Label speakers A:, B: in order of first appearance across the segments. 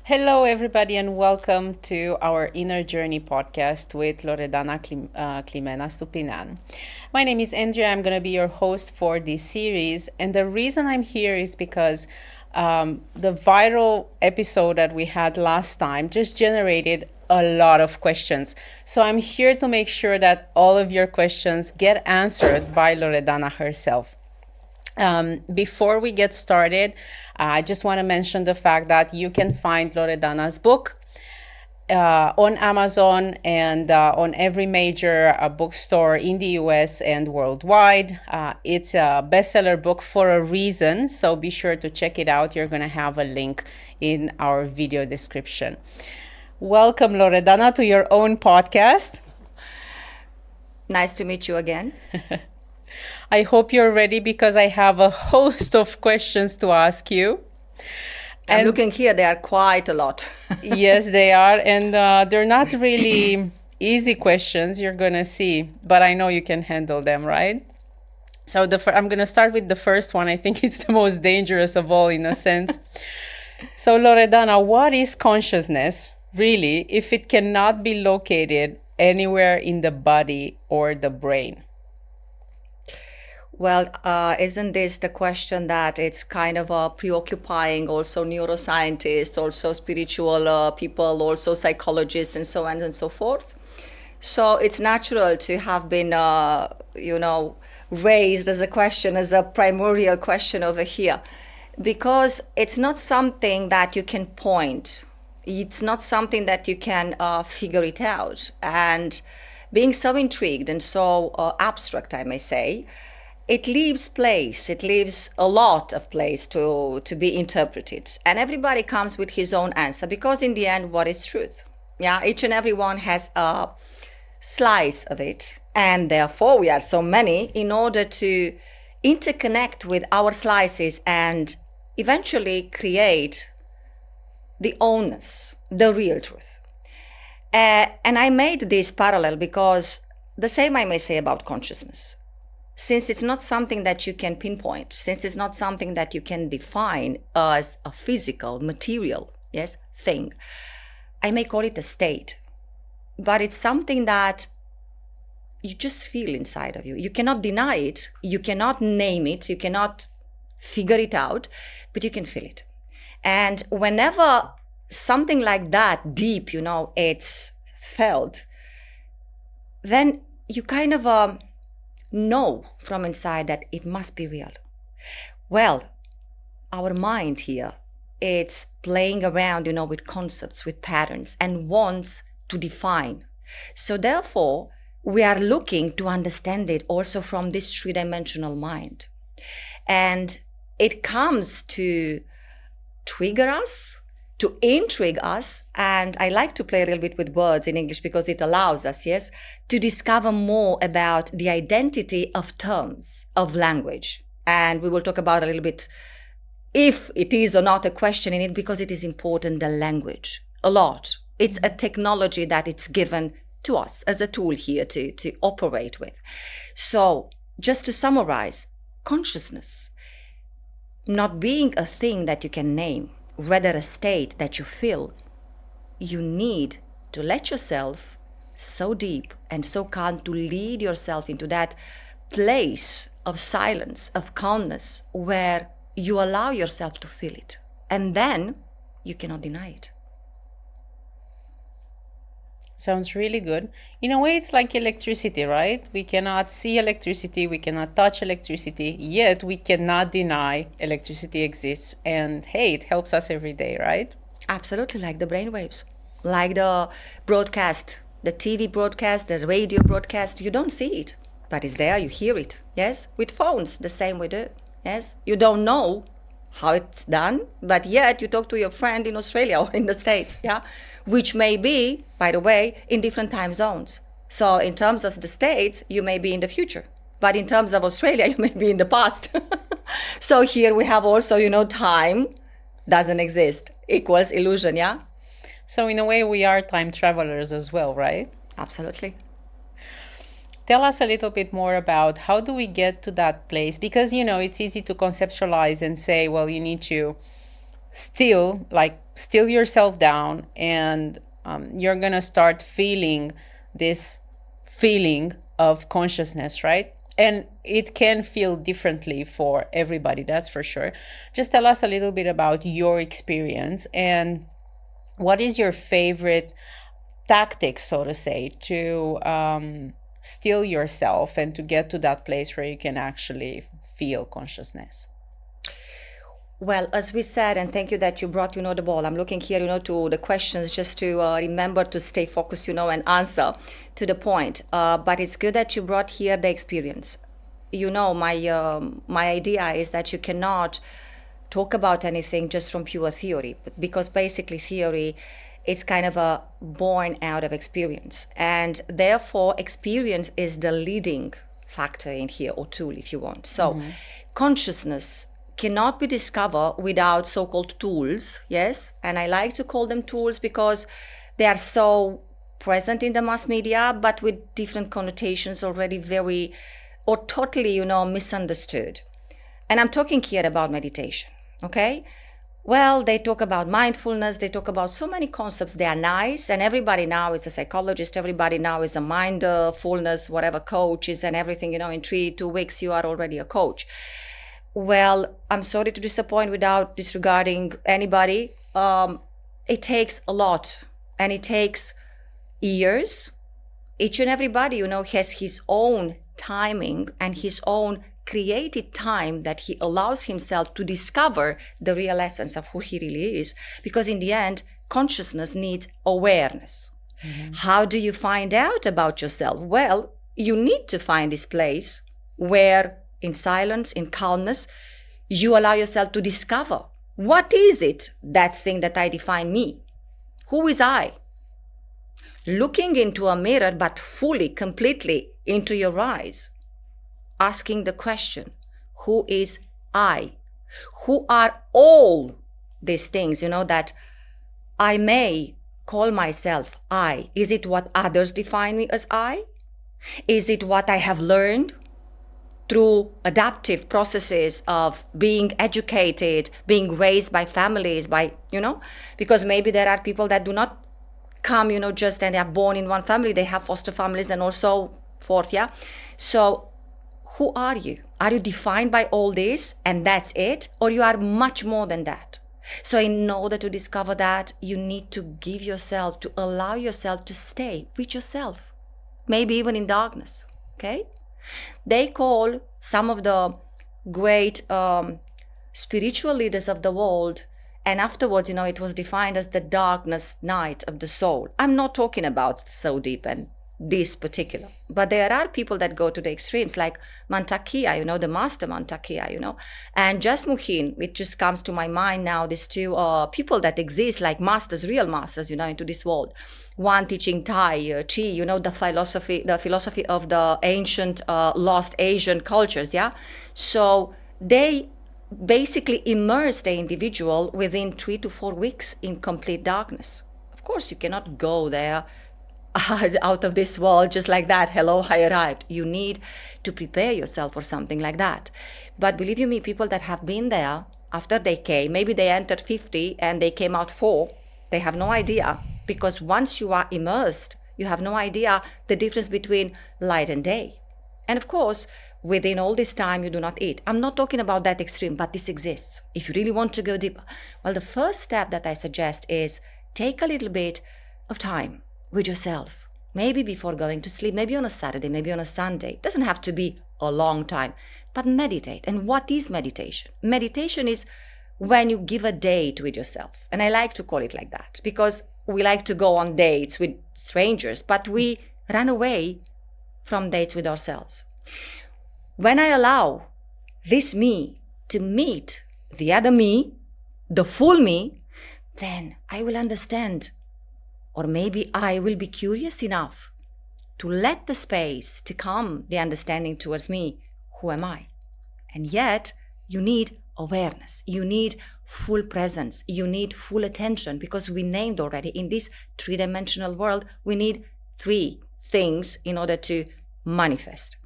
A: Hello, everybody, and welcome to our Inner Journey podcast with Loredana Climena Stupinean. My name is Andreea. I'm going to be your host for this series. And the reason I'm here is because the viral episode that we had last time just generated a lot of questions. So I'm here to make sure that all of your questions get answered by Loredana herself. Before we get started, I just want to mention the fact that you can find Loredana's book on Amazon and on every major bookstore in the US and worldwide. It's a bestseller book for a reason, so be sure to check it out. You're going to have a link in our video description. Welcome, Loredana, to your own podcast.
B: Nice to meet you again.
A: I hope you're ready because I have a host of questions to ask you.
B: I'm looking here, there are quite a lot.
A: Yes, they are. And they're not really easy questions, you're going to see. But I know you can handle them, right? So I'm going to start with the first one. I think it's the most dangerous of all, in a sense. So, Loredana, what is consciousness, really, if it cannot be located anywhere in the body or the brain?
B: Well, isn't this the question that it's kind of preoccupying also neuroscientists, also spiritual people, also psychologists, and so on and so forth? So it's natural to have been, raised as a question, as a primordial question over here, because it's not something that you can point. It's not something that you can figure it out. And being so intrigued and so abstract, I may say, it leaves a lot of place to be interpreted. And everybody comes with his own answer, because in the end, what is truth? Yeah, each and every one has a slice of it. And therefore, we are so many in order to interconnect with our slices and eventually create the ownness, the real truth. And I made this parallel because the same I may say about consciousness. Since it's not something that you can pinpoint, since it's not something that you can define as a physical, material, thing, I may call it a state. But it's something that you just feel inside of you. You cannot deny it, you cannot name it, you cannot figure it out, but you can feel it. And whenever something like that deep, it's felt, then you kind of know from inside that it must be real. Well, our mind here, it's playing around, with concepts, with patterns, and wants to define. So therefore, we are looking to understand it also from this three-dimensional mind. And it comes to trigger us, to intrigue us, and I like to play a little bit with words in English because it allows us, to discover more about the identity of terms, of language. And we will talk about a little bit if it is or not a question in it, because it is important, the language, a lot. It's a technology that it's given to us as a tool here to operate with. So just to summarize, consciousness, not being a thing that you can name, rather a state that you feel, you need to let yourself so deep and so calm to lead yourself into that place of silence, of calmness, where you allow yourself to feel it. And then you cannot deny it.
A: Sounds really good. In a way, it's like electricity, right? We cannot see electricity, we cannot touch electricity, yet we cannot deny electricity exists. And hey, it helps us every day, right?
B: Absolutely, like the brainwaves, like the broadcast, the TV broadcast, the radio broadcast. You don't see it, but it's there, you hear it, yes? With phones, the same we do, yes? You don't know how it's done, but yet you talk to your friend in Australia or in the States, which may be, by the way, in different time zones. So in terms of the States, you may be in the future, but in terms of Australia, you may be in the past. So here we have also, time doesn't exist, equals illusion,
A: So in a way, we are time travelers as well, right?
B: Absolutely.
A: Tell us a little bit more about how do we get to that place? Because, it's easy to conceptualize and say, well, you need to still yourself down, and you're gonna start feeling this feeling of consciousness, right? And it can feel differently for everybody, that's for sure. Just tell us a little bit about your experience, and what is your favorite tactic, so to say, to still yourself and to get to that place where you can actually feel consciousness?
B: Well, as we said, and thank you that you brought, the ball. I'm looking here, to the questions just to remember to stay focused, and answer to the point. But it's good that you brought here the experience. My idea is that you cannot talk about anything just from pure theory, because basically theory, it's kind of a born out of experience. And therefore, experience is the leading factor in here, or tool, if you want. So consciousness cannot be discovered without so-called tools, yes? And I like to call them tools because they are so present in the mass media, but with different connotations already very, or totally, misunderstood. And I'm talking here about meditation, okay? Well, they talk about mindfulness, they talk about so many concepts, they are nice, and everybody now is a psychologist, everybody now is a mindfulness, whatever coach is, and everything, in 2 weeks, you are already a coach. Well, I'm sorry to disappoint without disregarding anybody. It takes a lot, and it takes years. Each and everybody, has his own timing and his own created time that he allows himself to discover the real essence of who he really is. Because in the end, consciousness needs awareness. How do you find out about yourself? Well, you need to find this place where in silence, in calmness, you allow yourself to discover, what is it, that thing that I define me? Who is I? Looking into a mirror, but fully, completely into your eyes, asking the question, who is I? Who are all these things, that I may call myself I? Is it what others define me as I? Is it what I have learned through adaptive processes of being educated, being raised by families, because maybe there are people that do not come, just and they are born in one family, they have foster families and also forth, yeah? So who are you? Are you defined by all this and that's it? Or you are much more than that? So in order to discover that, you need to give yourself, to allow yourself to stay with yourself, maybe even in darkness, okay? They call some of the great spiritual leaders of the world, and afterwards, it was defined as the darkness night of the soul. I'm not talking about so deep and this particular, but there are people that go to the extremes, like Mantakia, the master Mantakia, and Jasmuhin, which just comes to my mind now, these two people that exist like masters, real masters, into this world. One teaching Tai Chi, the philosophy of the ancient lost Asian cultures, yeah? So they basically immerse the individual within 3 to 4 weeks in complete darkness. Of course, you cannot go there out of this world just like that. Hello, I arrived. You need to prepare yourself for something like that. But believe you me, people that have been there after they came, maybe they entered 50 and they came out 4, they have no idea, because once you are immersed, you have no idea the difference between light and day. And of course, within all this time, you do not eat. I'm not talking about that extreme, but this exists. If you really want to go deeper, well, the first step that I suggest is take a little bit of time with yourself, maybe before going to sleep, maybe on a Saturday, maybe on a Sunday. It doesn't have to be a long time, but meditate. And what is meditation? Meditation is when you give a date with yourself. And I like to call it like that because we like to go on dates with strangers, but we run away from dates with ourselves. When I allow this me to meet the other me, the full me, then I will understand. Or maybe I will be curious enough to let the space to come the understanding towards me. Who am I? And yet you need awareness. You need full presence. You need full attention, because we named already in this 3-dimensional world, we need 3 things in order to manifest.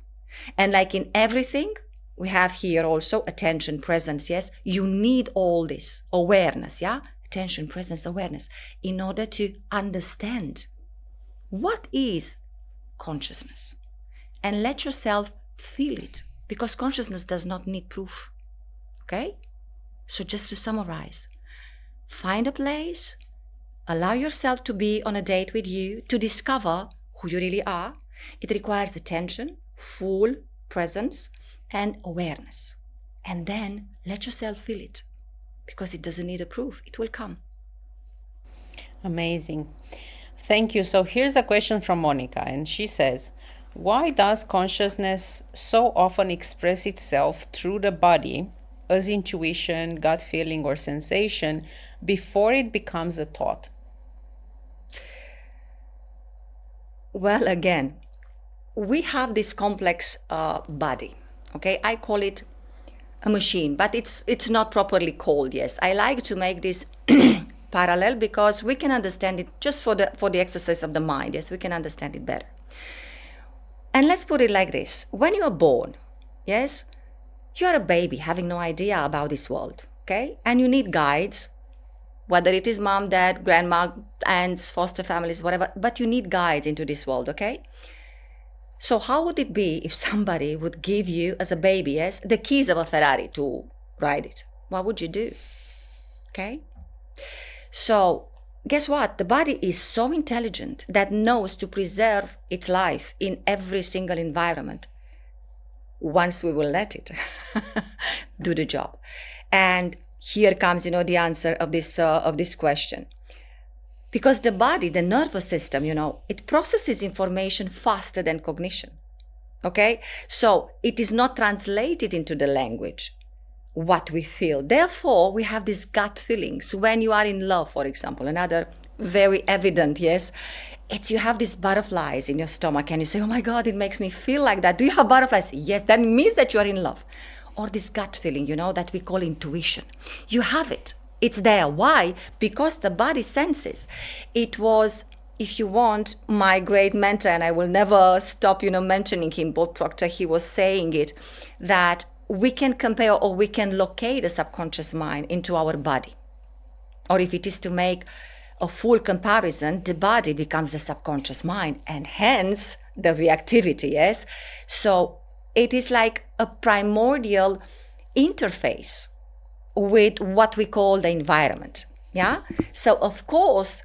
B: And like in everything, we have here also attention, presence, yes? You need all this awareness, yeah? Attention, presence, awareness, in order to understand what is consciousness. And let yourself feel it, because consciousness does not need proof, okay? So just to summarize, find a place, allow yourself to be on a date with you, to discover who you really are. It requires attention, full presence, and awareness. And then let yourself feel it, because it doesn't need a proof. It will come.
A: Amazing. Thank you. So here's a question from Monica, and she says, why does consciousness so often express itself through the body as intuition, gut feeling, or sensation before it becomes a thought?
B: Well, again, we have this complex body, okay? I call it a machine, but it's not properly called, yes. I like to make this parallel because we can understand it just for the exercise of the mind, yes, we can understand it better. And let's put it like this. When you are born, yes, you're a baby having no idea about this world, okay? And you need guides, whether it is mom, dad, grandma, aunts, foster families, whatever, but you need guides into this world, okay? So how would it be if somebody would give you, as a baby, yes, the keys of a Ferrari to ride it? What would you do? Okay? So guess what? The body is so intelligent that knows to preserve its life in every single environment once we will let it do the job. And here comes, the answer of this question. Because the body, the nervous system, it processes information faster than cognition, okay? So it is not translated into the language, what we feel. Therefore, we have these gut feelings. When you are in love, for example, another very evident, yes, it's you have these butterflies in your stomach and you say, oh my God, it makes me feel like that. Do you have butterflies? Yes, that means that you are in love. Or this gut feeling, that we call intuition. You have it. It's there. Why? Because the body senses. It was, if you want, my great mentor, and I will never stop, mentioning him, Bob Proctor, he was saying it, that we can compare or we can locate the subconscious mind into our body. Or if it is to make a full comparison, the body becomes the subconscious mind, and hence the reactivity, yes? So it is like a primordial interface with what we call the environment, yeah? So of course,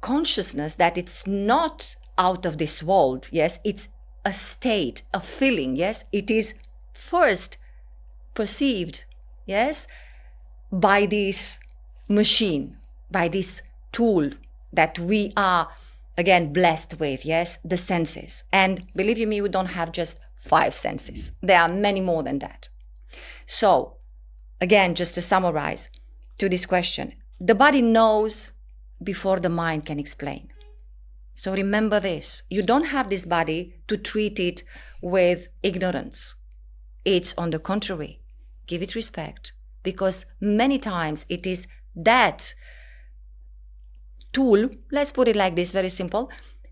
B: consciousness that it's not out of this world, yes? It's a state, a feeling, yes? It is first perceived, yes? By this machine, by this tool that we are, again, blessed with, yes? The senses. And believe you me, we don't have just 5 senses. There are many more than that. So, again, just to summarize to this question, the body knows before the mind can explain. So remember this, you don't have this body to treat it with ignorance. It's on the contrary, give it respect, because many times it is that tool, let's put it like this, very simple,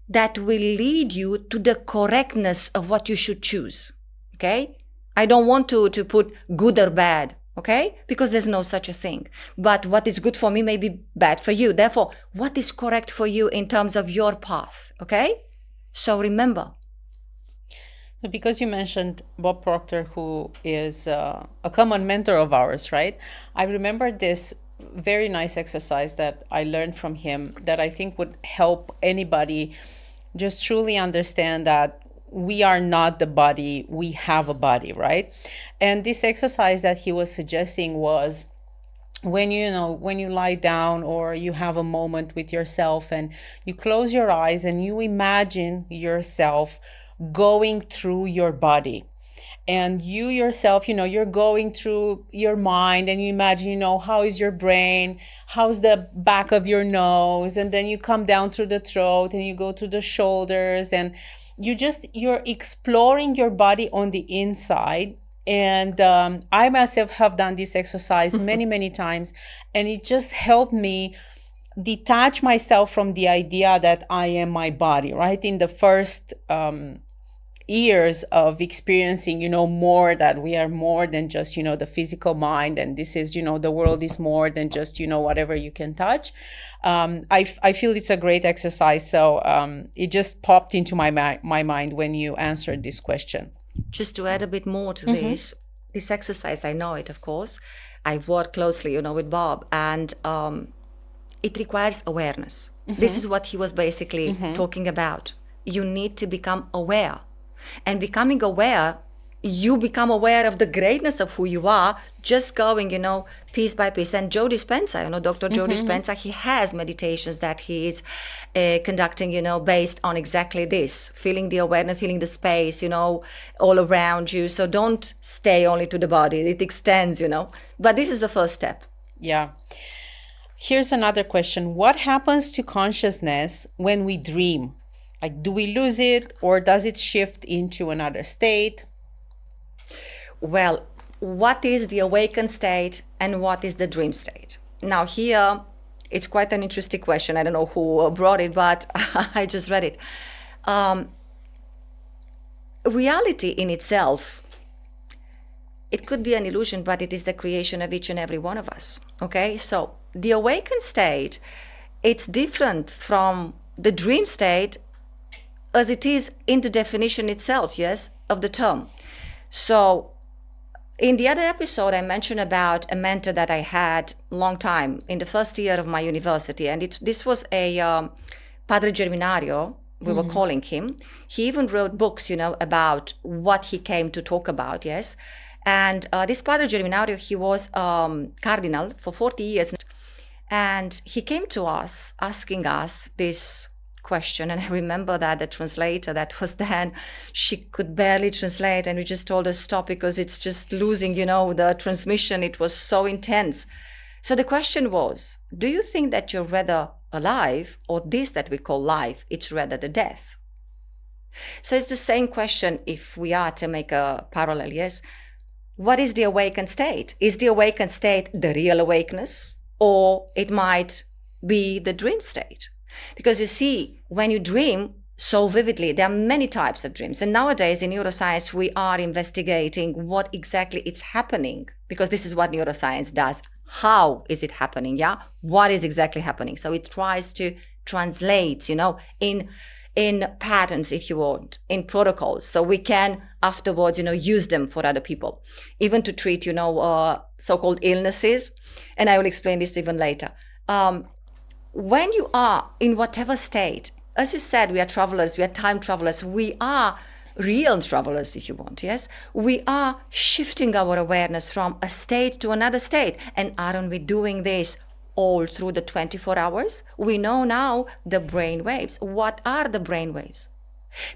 B: that will lead you to the correctness of what you should choose, okay? I don't want to put good or bad, okay? Because there's no such a thing. But what is good for me may be bad for you. Therefore, what is correct for you in terms of your path, okay? So remember.
A: So because you mentioned Bob Proctor, who is a common mentor of ours, right? I remember this very nice exercise that I learned from him that I think would help anybody just truly understand that we are not the body, we have a body, right? And this exercise that he was suggesting was when you lie down or you have a moment with yourself and you close your eyes and you imagine yourself going through your body. And you yourself, you're going through your mind and you imagine, how is your brain? How's the back of your nose? And then you come down through the throat and you go to the shoulders and you're exploring your body on the inside. And I myself have done this exercise many, many times. And it just helped me detach myself from the idea that I am my body, right? In the first years of experiencing, more, that we are more than just, the physical mind, and this is, the world is more than just, whatever you can touch. I feel it's a great exercise. So it just popped into my mind when you answered this question.
B: Just to add a bit more to this exercise, I know it, of course. I've worked closely, with Bob, and it requires awareness. This is what he was basically talking about. You need to become aware. And becoming aware, you become aware of the greatness of who you are, just going, piece by piece. And Joe Dispenza, Dr. Joe Dispenza, he has meditations that he is conducting, based on exactly this, feeling the awareness, feeling the space, all around you. So don't stay only to the body. It extends, But this is the first step.
A: Yeah. Here's another question. What happens to consciousness when we dream? Like, do we lose it, or does it shift into another state?
B: Well, what is the awakened state and what is the dream state? Now here, it's quite an interesting question. I don't know who brought it, but I just read it. Reality in itself, it could be an illusion, but it is the creation of each and every one of us. Okay, so the awakened state, it's different from the dream state as it is in the definition itself, yes, of the term. So in the other episode, I mentioned about a mentor that I had a long time in the first year of my university. And this was a Padre Germinario, we were calling him. He even wrote books, about what he came to talk about, yes. And this Padre Germinario, he was cardinal for 40 years. And he came to us asking us this question. And I remember that the translator that was then, she could barely translate. And we just told her stop because it's just losing, the transmission. It was so intense. So the question was, do you think that you're rather alive, or this that we call life, it's rather the death? So it's the same question if we are to make a parallel, yes? What is the awakened state? Is the awakened state the real awakeness? Or it might be the dream state? Because you see, when you dream so vividly, there are many types of dreams. And nowadays in neuroscience, we are investigating what exactly is happening, because this is what neuroscience does. How is it happening? Yeah. What is exactly happening? So it tries to translate, in patterns, if you want, in protocols. So we can afterwards, use them for other people, even to treat, so-called illnesses. And I will explain this even later. When you are in whatever state, as you said, we are travelers, we are time travelers, we are real travelers, if you want, yes? We are shifting our awareness from a state to another state. And aren't we doing this all through the 24 hours? We know now the brain waves. What are the brain waves?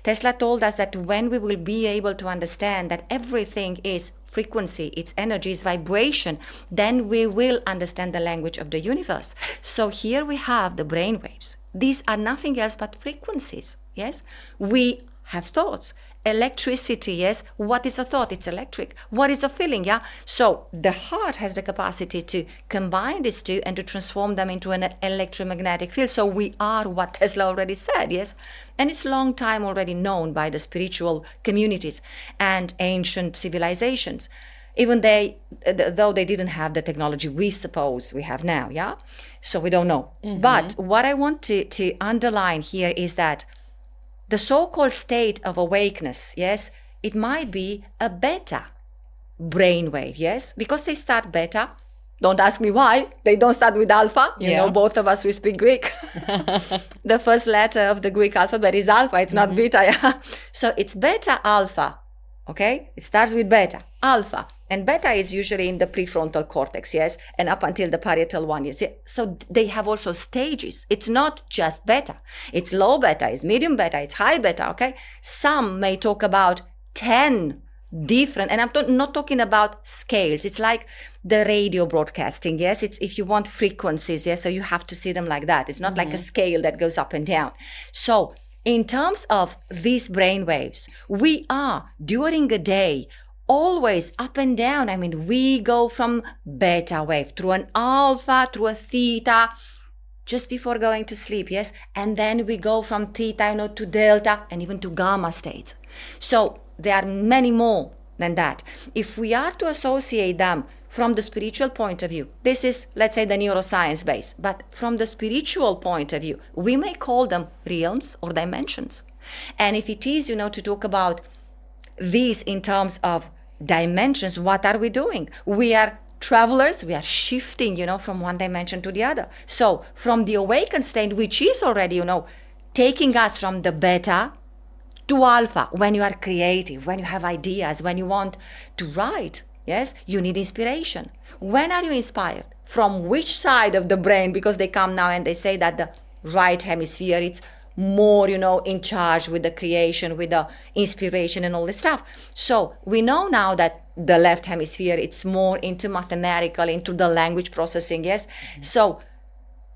B: Tesla told us that when we will be able to understand that everything is frequency, it's energy, it's vibration, then we will understand the language of the universe. So here we have the brain waves. These are nothing else but frequencies, yes? We have thoughts. Electricity, yes? What is a thought? It's electric. What is a feeling, yeah? So the heart has the capacity to combine these two and to transform them into an electromagnetic field. So we are what Tesla already said, yes? And it's long time already known by the spiritual communities and ancient civilizations. Even though they didn't have the technology we suppose we have now, yeah? So we don't know. But what I want to underline here is that the so-called state of awakeness, yes, it might be a beta brainwave, yes, because they start beta. Don't ask me why. They don't start with alpha. You know, both of us, we speak Greek. The first letter of the Greek alphabet is alpha. It's not beta. So it's beta, alpha, okay? It starts with beta, alpha. And beta is usually in the prefrontal cortex, yes, and up until the parietal one, yes. So they have also stages. It's not just beta. It's low beta, it's medium beta, it's high beta, okay? Some may talk about 10 different, and I'm not talking about scales. It's like the radio broadcasting, yes? It's if you want frequencies, yes? So you have to see them like that. It's not like a scale that goes up and down. So in terms of these brain waves, we are, during a day, always up and down. I mean, we go from beta wave through an alpha, through a theta, just before going to sleep, yes? And then we go from theta, to delta and even to gamma states. So there are many more than that. If we are to associate them from the spiritual point of view, this is, let's say, the neuroscience base, but from the spiritual point of view, we may call them realms or dimensions. And if it is, to talk about these in terms of dimensions, what are we doing? We are travelers, we are shifting, from one dimension to the other. So from the awakened state, which is already, taking us from the beta to alpha, when you are creative, when you have ideas, when you want to write, yes, you need inspiration. When are you inspired? From which side of the brain? Because they come now and they say that the right hemisphere, it's more, in charge with the creation, with the inspiration and all this stuff. So we know now that the left hemisphere, it's more into mathematical, into the language processing, yes? Mm-hmm. So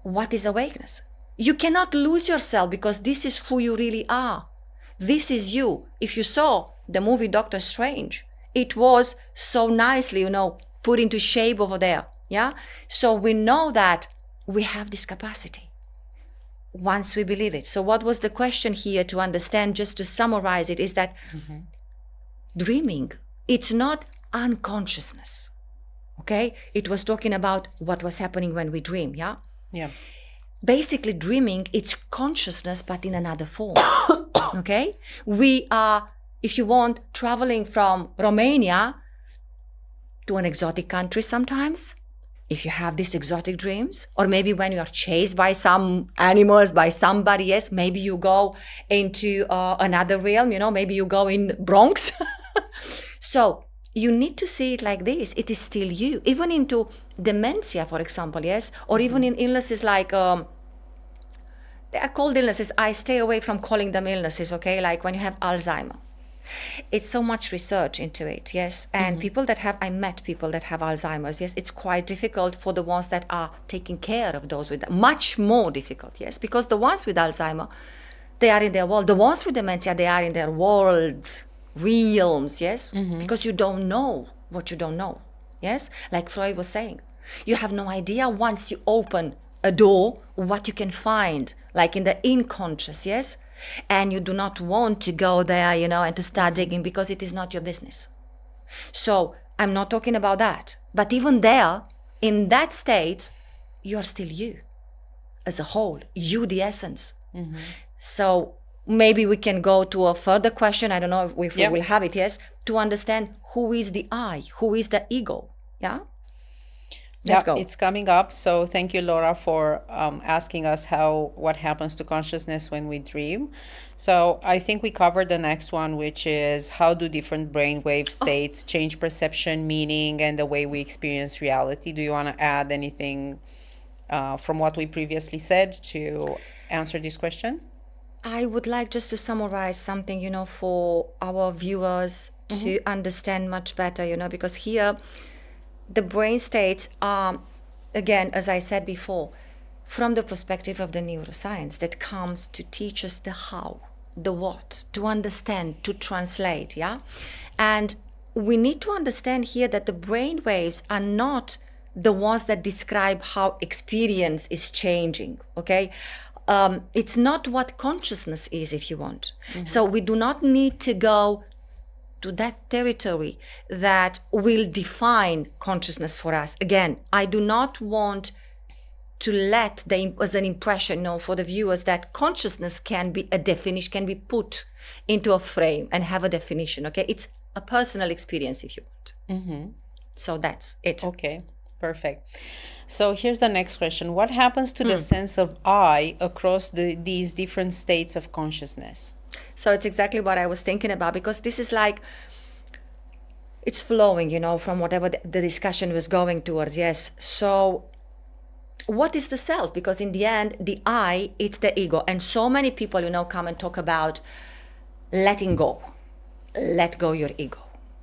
B: what is awakeness? You cannot lose yourself because this is who you really are. This is you. If you saw the movie Doctor Strange, it was so nicely, put into shape over there, yeah? So we know that we have this capacity once we believe it. So what was the question here to understand, just to summarize it, is that dreaming, it's not unconsciousness, okay? It was talking about what was happening when we dream, yeah?
A: Yeah.
B: Basically, dreaming, it's consciousness, but in another form, okay? We are, if you want, traveling from Romania to an exotic country sometimes, if you have these exotic dreams, or maybe when you are chased by some animals, by somebody, yes, maybe you go into another realm, maybe you go in Bronx. So you need to see it like this. It is still you, even into dementia, for example, yes, or even in illnesses like, they are called illnesses. I stay away from calling them illnesses, okay, like when you have Alzheimer. It's so much research into it, yes. And I met people that have Alzheimer's, yes. It's quite difficult for the ones that are taking care of those with, much more difficult, yes. Because the ones with Alzheimer, they are in their world. The ones with dementia, they are in their worlds, realms, yes. Because you don't know what you don't know, yes. Like Freud was saying, you have no idea once you open a door what you can find, like in the unconscious, yes. And you do not want to go there, and to start digging because it is not your business. So I'm not talking about that. But even there, in that state, you are still you as a whole, you the essence. So maybe we can go to a further question. I don't know if we will have it, yes, to understand who is the I, who is the ego, yeah? Let's go.
A: It's coming up. So thank you, Laura, for asking us what happens to consciousness when we dream. So I think we covered the next one, which is how do different brainwave states change perception, meaning, and the way we experience reality. Do you want to add anything from what we previously said to answer this question?
B: I would like just to summarize something, for our viewers to understand much better, because here the brain states are, again, as I said before, from the perspective of the neuroscience that comes to teach us the how, the what, to understand, to translate, yeah? And we need to understand here that the brain waves are not the ones that describe how experience is changing, okay? It's not what consciousness is, if you want. So we do not need to go to that territory that will define consciousness for us. Again, I do not want to let as an impression, for the viewers that consciousness can be a definition, can be put into a frame and have a definition, okay? It's a personal experience, if you want. So that's it.
A: Okay, perfect. So here's the next question. What happens to the sense of I across these different states of consciousness?
B: So it's exactly what I was thinking about, because this is like, it's flowing, from whatever the discussion was going towards, yes. So what is the self? Because in the end, the I, it's the ego. And so many people, come and talk about letting go. Let go your ego.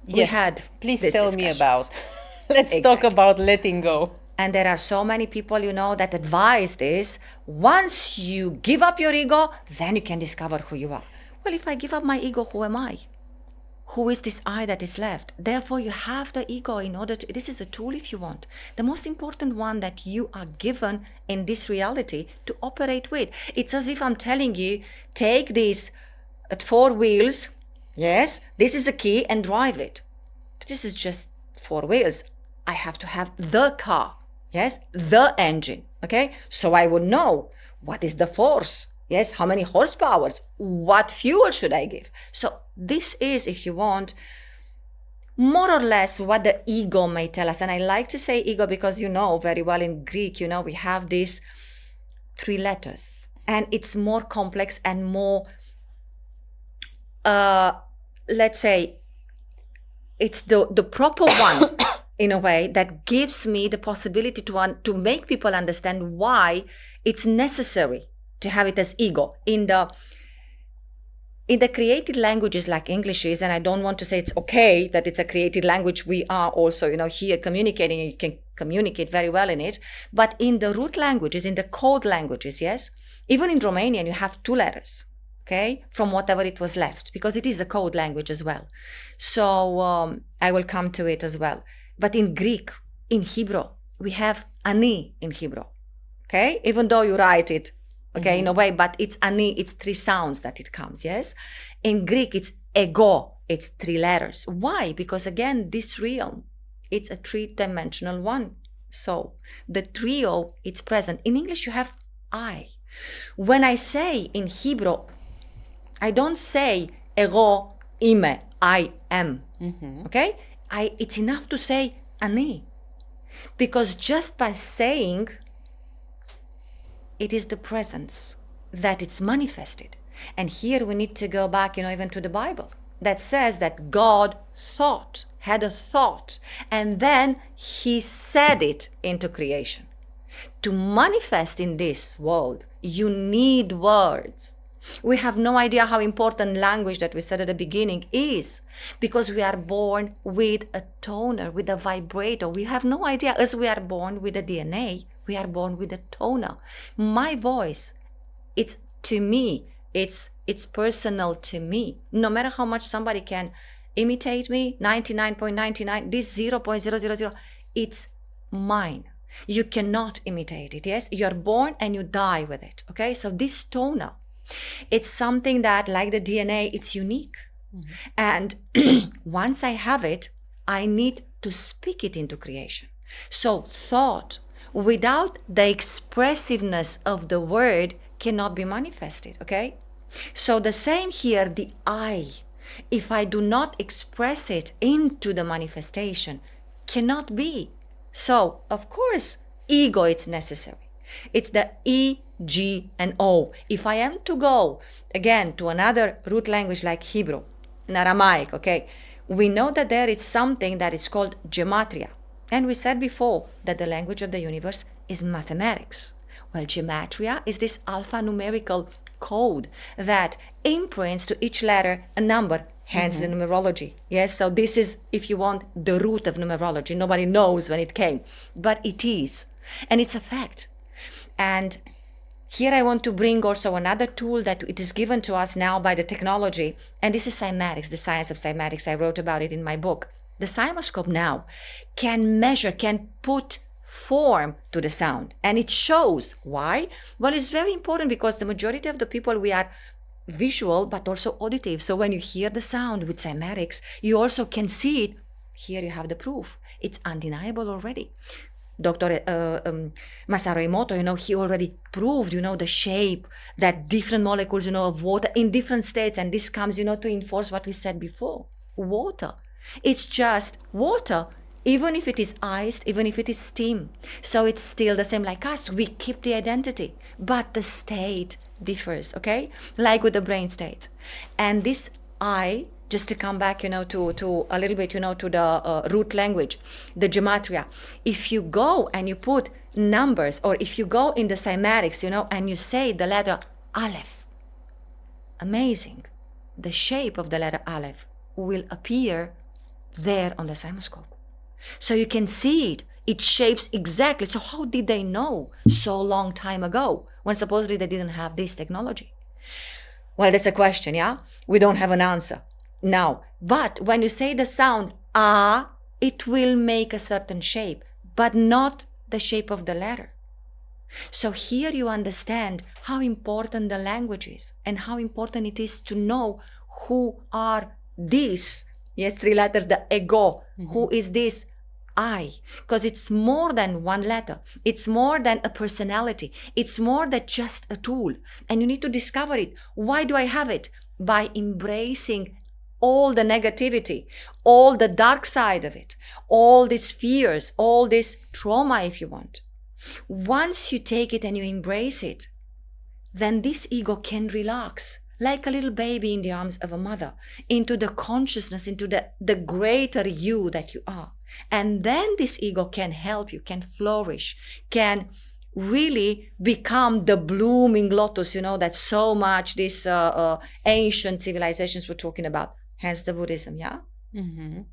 A: Yes, please tell me about. Let's talk about letting go.
B: And there are so many people, that advise this. Once you give up your ego, then you can discover who you are. Well, if I give up my ego, who am I? who is this I that is left? Therefore, you have the ego in order to, this is a tool if you want. The most important one that you are given in this reality to operate with. It's as if I'm telling you, take this at 4 wheels, yes, this is a key and drive it. But this is just 4 wheels. I have to have the car, yes, the engine, okay? So I would know what is the force, yes, how many horsepower, what fuel should I give? So this is, if you want, more or less what the ego may tell us. And I like to say ego because you know very well in Greek, you know, we have these 3 letters and it's more complex and more, let's say, it's the proper one in a way that gives me the possibility to make people understand why it's necessary to have it as ego. In the created languages like English is, and I don't want to say it's okay that it's a created language, we are also, you know, here communicating, and you can communicate very well in it, but in the root languages, in the code languages, yes, even in Romanian, you have 2 letters, okay, from whatever it was left, because it is a code language as well. So I will come to it as well. But in Greek, in Hebrew, we have ani in Hebrew, okay, even though you write it, okay, in a way, but it's ani, it's 3 sounds that it comes, yes? In Greek, it's ego, it's 3 letters. Why? Because again, this realm, it's a 3-dimensional one. So the trio, it's present. In English, you have I. When I say in Hebrew, I don't say ego, ime, I am, okay? It's enough to say ani. Because just by saying, it is the presence that it's manifested. And here we need to go back, you know, even to the Bible that says that God had a thought, and then he said it into creation. To manifest in this world, you need words. We have no idea how important language that we said at the beginning is, because we are born with a toner, with a vibrator. We have no idea, as we are born with a DNA, we are born with a toner. My voice, it's to me, it's personal to me. No matter how much somebody can imitate me, 99.99, this 0.000, it's mine. You cannot imitate it, yes? You're born and you die with it, okay? So this toner, it's something that, like the DNA, it's unique. And once I have it, I need to speak it into creation. So thought, without the expressiveness of the word, cannot be manifested, okay? So the same here, the I, if I do not express it into the manifestation, cannot be. So, of course, ego, it's necessary. It's the E, G, and O. If I am to go, again, to another root language like Hebrew, in Aramaic, okay, we know that there is something that is called gematria. And we said before that the language of the universe is mathematics. Well, gematria is this alphanumerical code that imprints to each letter a number, hence the numerology. Yes, so this is, if you want, the root of numerology. Nobody knows when it came, but it is. And it's a fact. And here I want to bring also another tool that it is given to us now by the technology, and this is cymatics, the science of cymatics. I wrote about it in my book. The cymoscope now can measure, can put form to the sound, and it shows. Why? Well, it's very important because the majority of the people, we are visual but also auditive. So when you hear the sound with cymatics, you also can see it. Here you have the proof. It's undeniable already. Dr. Masaru Emoto, he already proved, the shape, that different molecules, of water in different states. And this comes, to enforce what we said before. Water. It's just water, even if it is iced, even if it is steam. So it's still the same like us. We keep the identity, but the state differs, okay? Like with the brain state. And this I, just to come back, to a little bit, to the root language, the gematria. If you go and you put numbers, or if you go in the cymatics, and you say the letter Aleph, amazing. The shape of the letter Aleph will appear there on the cymoscope. So you can see it. It shapes exactly. So how did they know so long time ago when supposedly they didn't have this technology? Well, that's a question, yeah? We don't have an answer. Now, but when you say the sound ah, it will make a certain shape, but not the shape of the letter. So here you understand how important the language is and how important it is to know who are these, yes, 3 letters, the ego, who is this I, because it's more than one letter. It's more than a personality. It's more than just a tool. And you need to discover it. Why do I have it? By embracing all the negativity, all the dark side of it, all these fears, all this trauma, if you want. Once you take it and you embrace it, then this ego can relax like a little baby in the arms of a mother, into the consciousness, into the greater you that you are. And then this ego can help you, can flourish, can really become the blooming lotus, that so much these ancient civilizations were talking about. Hence the Buddhism, yeah?
A: Mm-hmm.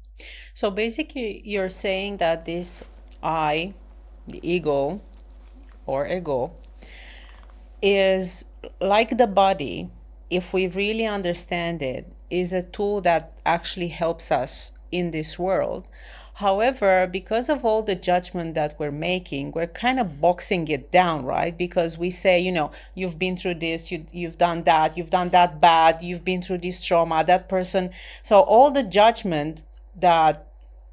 A: So basically, you're saying that this I, the ego or ego, is like the body, if we really understand it, is a tool that actually helps us in this world. However, because of all the judgment that we're making, we're kind of boxing it down, right? Because we say, you've been through this, you've done that bad, you've been through this trauma, that person. So all the judgment that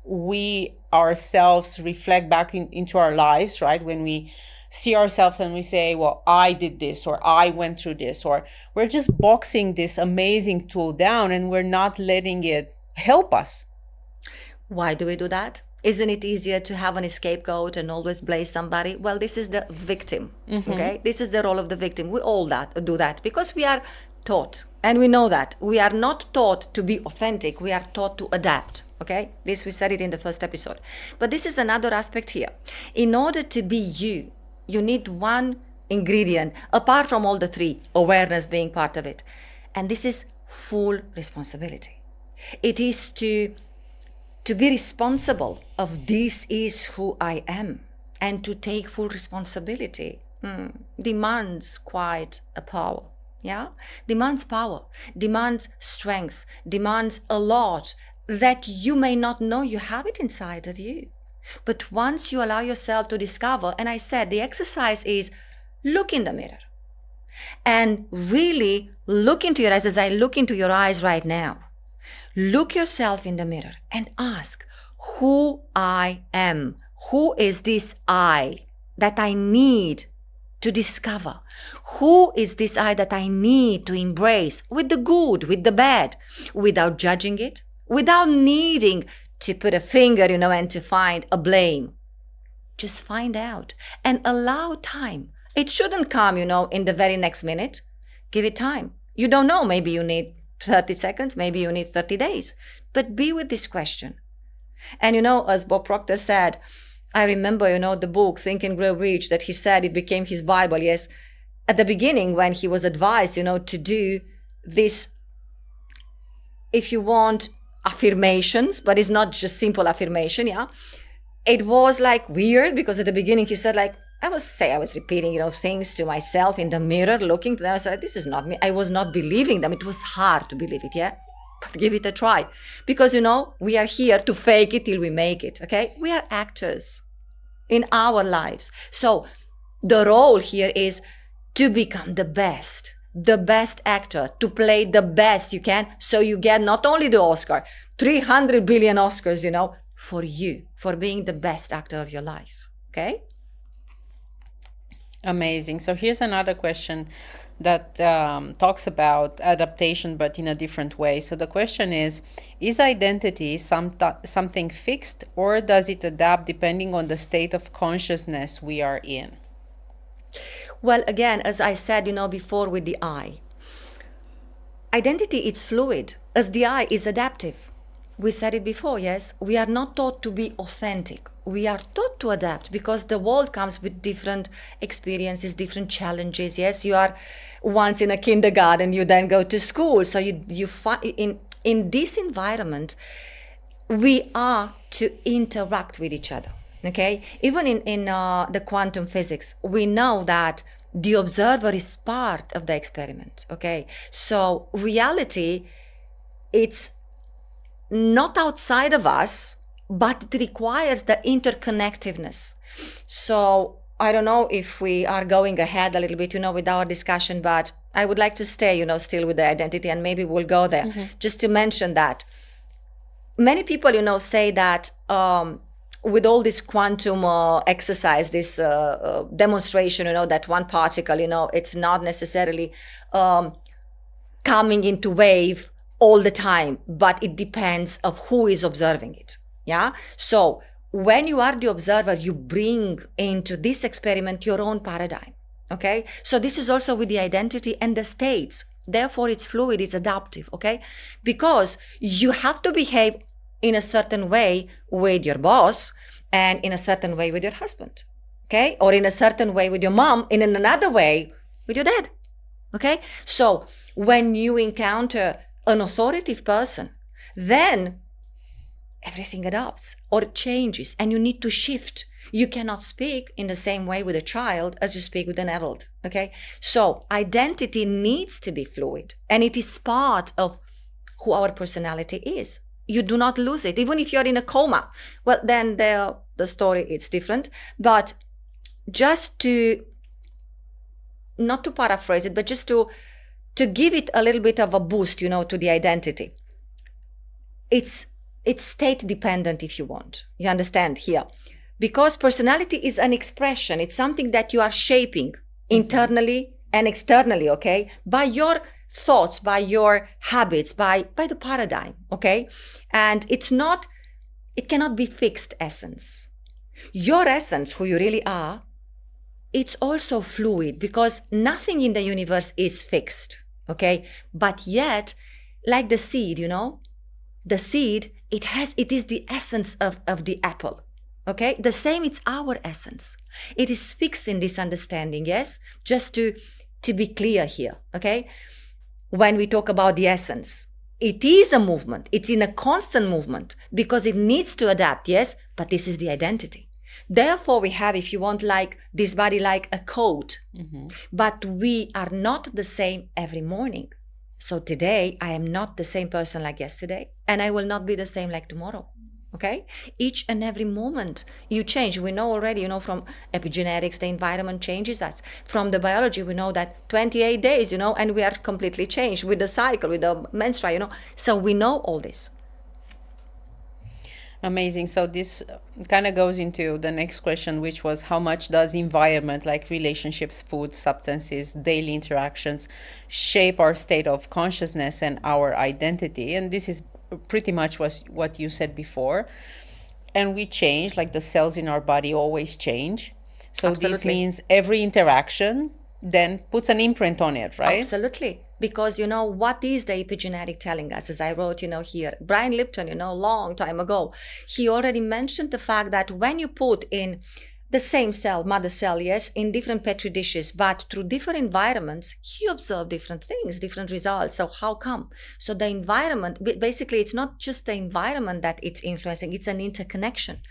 A: we ourselves reflect back into our lives, right? When we see ourselves and we say, well, I did this, or I went through this, or we're just boxing this amazing tool down and we're not letting it help us.
B: Why do we do that? Isn't it easier to have an scapegoat and always blame somebody? Well, this is the victim, okay? This is the role of the victim. We all do that because we are taught, and we know that. We are not taught to be authentic. We are taught to adapt, okay? This, we said it in the first episode. But this is another aspect here. In order to be you, you need one ingredient, apart from all the 3, awareness being part of it. And this is full responsibility. It is to be responsible of this is who I am, and to take full responsibility demands quite a power, yeah? Demands power, demands strength, demands a lot that you may not know you have it inside of you. But once you allow yourself to discover, and I said the exercise is look in the mirror and really look into your eyes as I look into your eyes right now. Look yourself in the mirror and ask who I am. Who is this I that I need to discover? Who is this I that I need to embrace with the good, with the bad, without judging it, without needing to put a finger, and to find a blame. Just find out and allow time. It shouldn't come, in the very next minute. Give it time. You don't know, maybe you need 30 seconds, maybe you need 30 days. But be with this question. And as Bob Proctor said, I remember, the book Think and Grow Rich, that he said it became his Bible, yes. At the beginning, when he was advised, to do this, if you want, affirmations, but it's not just simple affirmation, yeah. It was like weird because at the beginning he said I was repeating, things to myself in the mirror, looking to them. I said, this is not me. I was not believing them. It was hard to believe it, yeah? But give it a try. Because, we are here to fake it till we make it, okay? We are actors in our lives. So the role here is to become the best actor, to play the best you can. So you get not only the Oscar, 300 billion Oscars, for you, for being the best actor of your life, okay?
A: Amazing. So here's another question that talks about adaptation, but in a different way. So the question is identity something fixed, or does it adapt depending on the state of consciousness we are in?
B: Well, again, as I said, before with the I, identity is fluid, as the I is adaptive. We said it before, yes? We are not taught to be authentic. We are taught to adapt because the world comes with different experiences, different challenges, yes? You are once in a kindergarten, you then go to school. So you find in this environment, we are to interact with each other, okay? Even in the quantum physics, we know that the observer is part of the experiment, okay? So reality, it's not outside of us, but it requires the interconnectiveness. So I don't know if we are going ahead a little bit, with our discussion, but I would like to stay, still with the identity, and maybe we'll go there. Just to mention that many people, say that with all this quantum exercise, this demonstration, that one particle, it's not necessarily coming into wave all the time, but it depends of who is observing it. Yeah. So when you are the observer, you bring into this experiment your own paradigm. Okay. So this is also with the identity and the states. Therefore, it's fluid, it's adaptive. Okay. Because you have to behave in a certain way with your boss and in a certain way with your husband. Okay. Or in a certain way with your mom, and in another way with your dad. Okay. So when you encounter an authoritative person, then everything adapts or changes, and you need to shift. You cannot speak in the same way with a child as you speak with an adult. Okay. So identity needs to be fluid, and it is part of who our personality is. You do not lose it, even if you're in a coma. Well, then the story is different. But just to, not to paraphrase it, but just to give it a little bit of a boost, to the identity. It's state dependent, if you want. You understand here? Because personality is an expression. It's something that you are shaping internally and externally, okay? By your thoughts, by your habits, by the paradigm, okay? And it cannot be fixed essence. Your essence, who you really are, it's also fluid, because nothing in the universe is fixed, okay? But yet, like the seed, the seed, it is the essence of the apple, okay? The same, it's our essence. It is fixed in this understanding, yes? Just to be clear here, okay? When we talk about the essence, it is a movement. It's in a constant movement because it needs to adapt, yes? But this is the identity. Therefore, we have, if you want, like this body like a coat, but we are not the same every morning. So today, I am not the same person like yesterday, and I will not be the same like tomorrow. Okay? Each and every moment you change. We know already, from epigenetics, the environment changes us. From the biology, we know that 28 days, and we are completely changed with the cycle, with the menstrual, So we know all this.
A: Amazing. So this kind of goes into the next question, which was, how much does environment, like relationships, food, substances, daily interactions, shape our state of consciousness and our identity? And this is pretty much what you said before. And we change, like the cells in our body always change. So
B: Absolutely.
A: This means every interaction then puts an imprint on it, right?
B: Absolutely. Because, what is the epigenetic telling us? As I wrote, here, Brian Lipton, long time ago, he already mentioned the fact that when you put in the same cell, mother cell, yes, in different petri dishes, but through different environments, you observe different things, different results. So how come? So the environment, basically, it's not just the environment that it's influencing, it's an interconnection.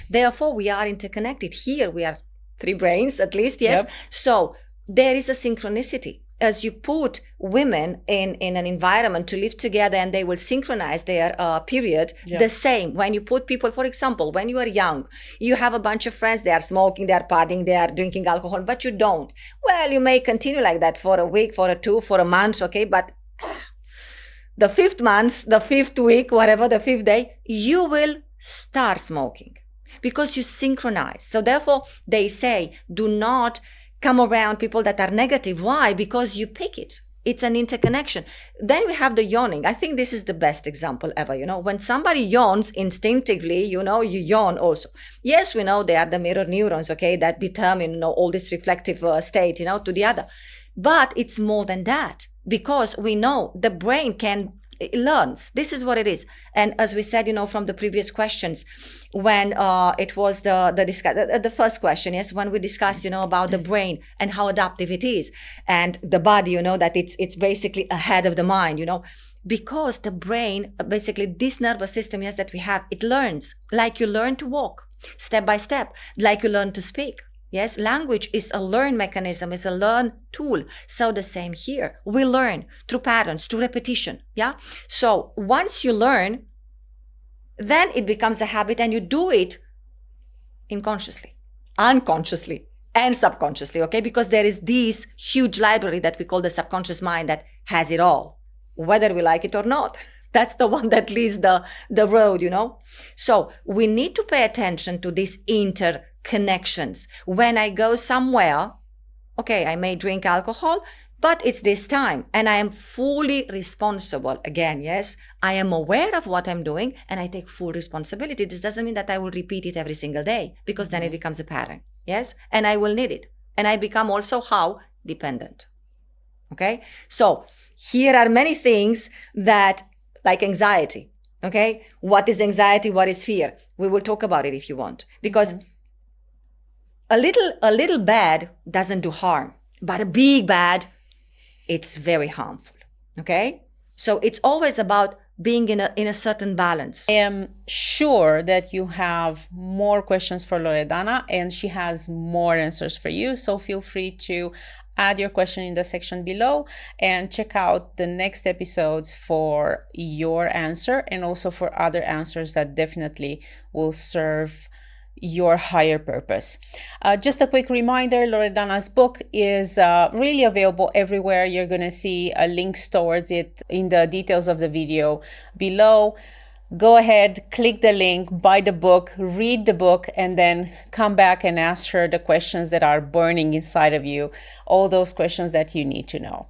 B: Therefore, we are interconnected. Here, we are 3 brains, at least, yes? Yep. So there is a synchronicity. As you put women in an environment to live together, and they will synchronize their period, the same. When you put people, for example, when you are young, you have a bunch of friends, they are smoking, they are partying, they are drinking alcohol, but you don't. Well, you may continue like that for a week, for a 2, for a month, okay? But the 5th month, the 5th week, whatever, the 5th day, you will start smoking because you synchronize. So therefore, they say, do not come around people that are negative. Why? Because you pick it. It's an interconnection. Then we have the yawning. I think this is the best example ever. When somebody yawns instinctively, you yawn also. Yes, we know they are the mirror neurons, okay, that determine all this reflective state, to the other. But it's more than that, because we know the brain it learns. This is what it is. And as we said, from the previous questions, when it was the first question, yes, when we discussed, about the brain and how adaptive it is, and the body, that it's basically ahead of the mind, because the brain, basically this nervous system, yes, that we have, it learns, like you learn to walk step by step, like you learn to speak. Yes, language is a learn mechanism, is a learn tool. So the same here. We learn through patterns, through repetition. Yeah. So once you learn, then it becomes a habit, and you do it unconsciously, and subconsciously, okay? Because there is this huge library that we call the subconscious mind that has it all, whether we like it or not. That's the one that leads the road, So we need to pay attention to these interconnections. When I go somewhere, okay, I may drink alcohol, but it's this time, and I am fully responsible. Again, yes, I am aware of what I'm doing, and I take full responsibility. This doesn't mean that I will repeat it every single day, because then it becomes a pattern, yes? And I will need it. And I become also how? Dependent, okay? So here are many things that, like anxiety, okay? What is anxiety? What is fear? We will talk about it if you want, because a little bad doesn't do harm, but a big bad, it's very harmful, okay? So it's always about being in a certain balance.
A: I am sure that you have more questions for Loredana, and she has more answers for you. So feel free to add your question in the section below and check out the next episodes for your answer, and also for other answers that definitely will serve your higher purpose. Just a quick reminder, Loredana's book is really available everywhere. You're going to see links towards it in the details of the video below. Go ahead, click the link, buy the book, read the book, and then come back and ask her the questions that are burning inside of you, all those questions that you need to know.